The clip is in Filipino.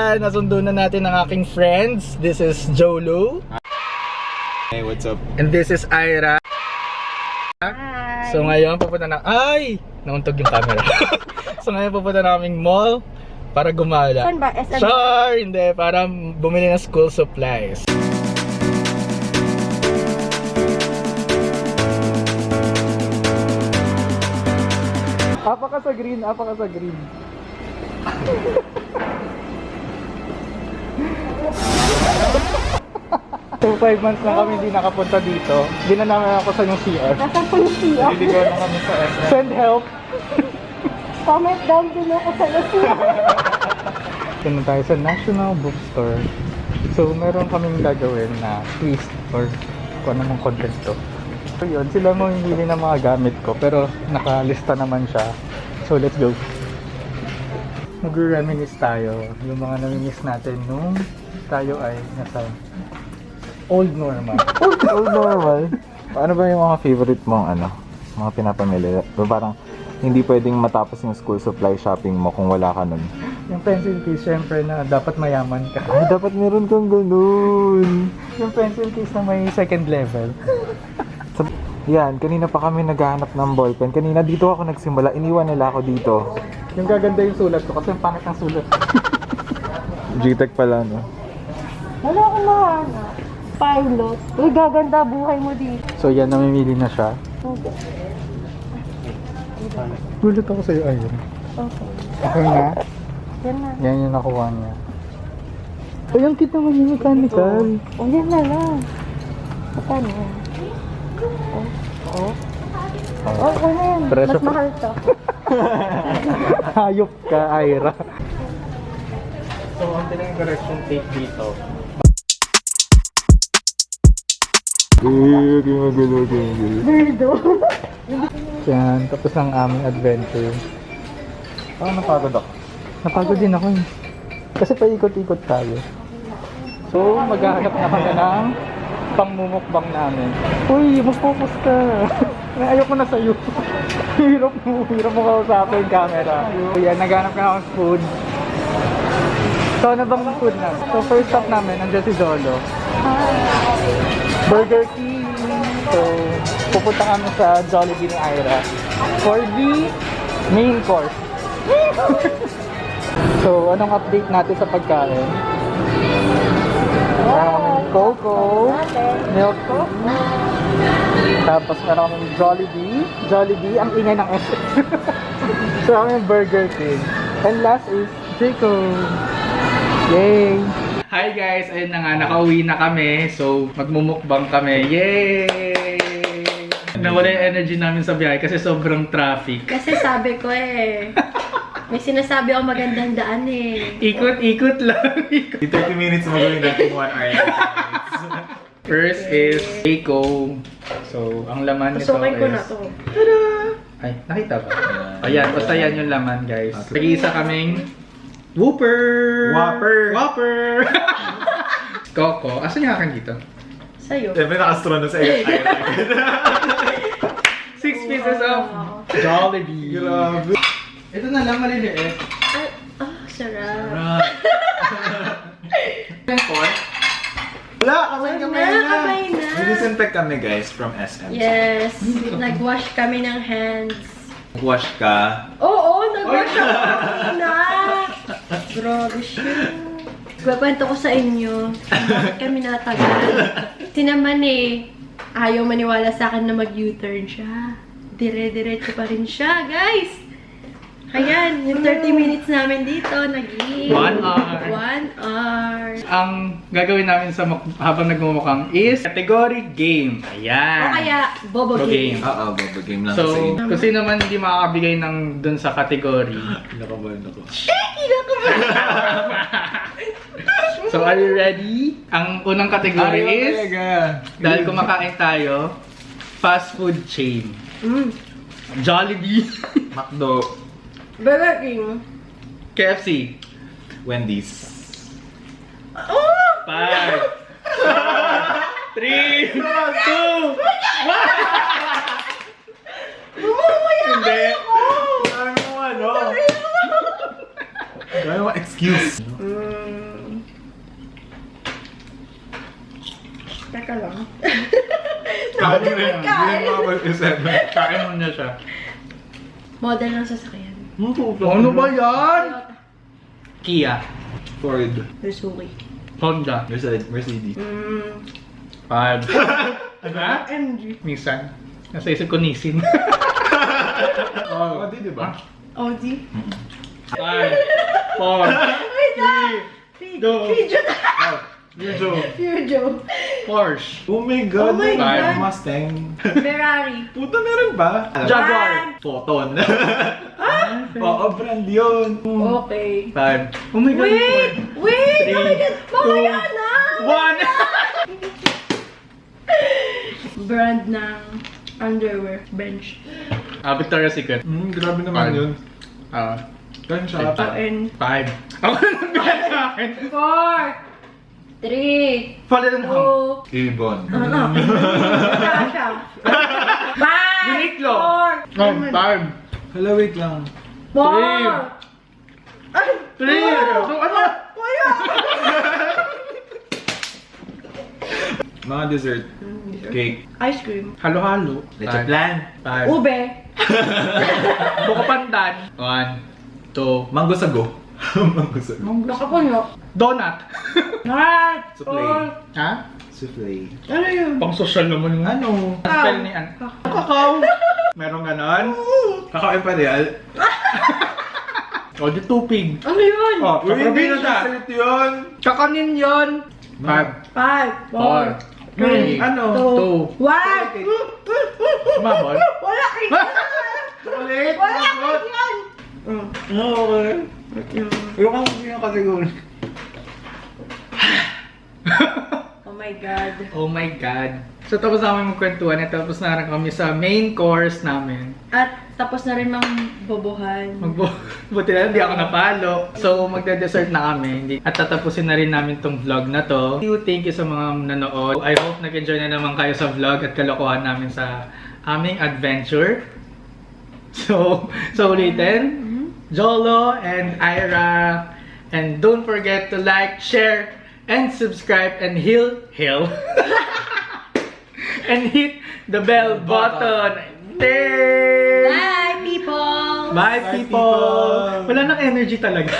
Ayan, nasundo na natin ang aking friends. This is Jolo. Hey, what's up? And this is Ira. Hi. So ngayon pupunta na... Ay! Nauntog yung camera. So ngayon pupunta na kaming mall para gumala. Saan ba? SM? Sure! Hindi, para bumili ng school supplies. Apa ka sa green, apa ka sa green. So 5 months na kami hindi nakapunta dito. Hindi na namin ako sa yung CR. Nasaan po yung siya? Hindi ko na kami sa SM. Send help! Comment down below ko sa siya. Punta tayo sa National Bookstore. So meron kaming gagawin na twist or kung anong content to. So yun, sila mamimili ng mga gamit ko pero nakalista naman siya. So let's go. Mag-reminisce tayo. Yung mga namimiss natin nung tayo ay nasa old normal. Old normal. Ano ba yung mga favorite mong mga pinapamili? Parang hindi pwedeng matapos yung school supply shopping mo kung wala ka nun. Yung pencil case, syempre na dapat mayaman ka. Ay, dapat meron kang ganun. Yung pencil case na may second level. Yan, kanina pa kami naghahanap ng ballpen. Kanina dito ako nagsimula, iniwan nila ako dito. Yung gaganda yung sulat ko kasi ang pangit ng sulat. G-Tech pala, no? Wala akong mahanap. Pilot. Uy, gaganda buhay mo dito. So yan, namimili na siya. Okay. Gulat ako sa'yo, ayun. Okay. Okay na? Yan na. Yan yung nakuha niya. Ay, ang cute naman yung mechanical. Oh, yan na lang. Saan yan? Oh. Oh, ano yan? Presyo Mas pa. mahal to. Hayop ka, Ira. So, ang tinang correction tape dito. Birdo. Yan, tapos ang aming adventure. Parang napagod ako. Napagod din ako eh. Kasi paikot-ikot tayo. So, maghahanap na kami ng pangmumukbang namin. Uy, mag-focus ka. Ayoko na sa'yo. Hirap mo kausapin yung camera. So, yan, naghanap na ako ng food. So, ano bang food na? So, first stop namin, nandiyan si Jolo. Burger King. So, pupunta kami sa Jollibee ni Ira for the main course. So, anong update natin sa pagkain? Meron kaming Coco, milk tea, tapos meron kaming Jollibee. Jollibee, ang ingay ng S. So, kaming Burger King. And last is Jacob. Yay! Hi guys! Ayun na nga, nakauwi na kami. So, magmumukbang kami. Yay! Nawala yung energy namin sa biyahe kasi sobrang traffic. Kasi sabi ko may sinasabi ako magandang daan Ikot-ikot lang. Di 30 minutes magawin natin 1 hour. First is Keiko. So, ang laman nito Pasukin is... ko na to. Tada! Ay, nakita ba? Ayan, basta yan yung laman guys. Nag-iisa kaming Whopper! Whopper! Coco. Asan yung akin dito? Sa'yo. Siyempre naka-straw na sa iyo. 6 pieces of Jollibee. Grabe. Ito na lang, maliliit. Sarap. Wala, kamay Kamay na. Disinfect kami guys from SM. Yes. Nag-wash kami ng hands. Wash ka. Oo, nag-wash ako kanina. Grabe siya. Kwento ko sa inyo. Bakit kami natagal. Sinaman ayaw maniwala sa akin na mag-U-turn siya. Dire-diretso pa rin siya, guys. Ayan, yung 30 minutes namin dito, 1 hour. 1 hour. Ang gagawin namin sa habang nagmumukhang is category game. Ayan. O kaya, Bobo Game. Oo, baba game lang So, sa inyo. kung sino man hindi makakabigay ng dun sa category. Nakabahan ako. So, are you ready? Ang unang category is, dahil kumakain tayo, fast food chain. Jollibee, McDo. Burger King. KFC, Wendy's. 5, 4, 3, 2, 1. Hindi. Ano? Gano'n excuse. Kain mo yan. Hindi mo mag-isip. Kain mo niya siya. Model ng sasakyan. Ano ba yan? Kia. Ford. Missouri. Honda. Mercedes. 5. Ano? MG. Nissan. Nasa isip ko Nissin. Oh, di ba? Audi. 5, 4, 3, 2, Peugeot. Porsche. Oh my God. Oh my God. Mustang. Ferrari. Puta, meron ba? Jaguar. Photon. Oo, brand yun. Okay. 5. Oh my God. Wait! Three, Oh my God! Mamaya na! 1. Brand ng underwear. Bench. Victoria's Secret. Grabe naman Five. yun. Ah. Ganun siya. ON. 5. Ako na nagbihan sa akin. 4 3 Fallen and Hum. 2 Ibon. Ano? Siya. 5 Uniqlo. 4 5. Hala, wait lang. 4 Ay! 3. So ano? Kuya! Mga dessert. Cake. Ice cream. Halo-halo. Leche plan. 5. Ube. Buko pandan. 1, 2. Mango sago. Mango sago. Nakapuno. Donut. Not. Souffle. Ha? Souffle. Ano yun? Pang social naman yung Ano? spell ni An. Kakao. Meron ganon. Kakao Imperial. O, di tupig. Ano yun? O, kaprobino siya. dessert yun. Kakanin yun. 5, 5 4, 3 Ano? 2 1 Sumabol. Wala kayo! Chocolate. Wala kayo yan! Okay. Yung kang pinakasiguro. Oh my God. Oh my God. So tapos namin magkwentuhan at tapos na rin kami sa main course namin. At tapos na rin mang bobohan. Buti na hindi ako napalo. So magde-dessert na kami. At tatapusin na rin namin tong vlog na to. Thank you sa mga nanood. I hope nag-enjoy na naman kayo sa vlog at kalokohan namin sa aming adventure. So ulitin. Jolo and Ira. And don't forget to like, share, and subscribe and and hit the bell button. Thanks! Bye, people! Bye, people! Wala nang energy talaga.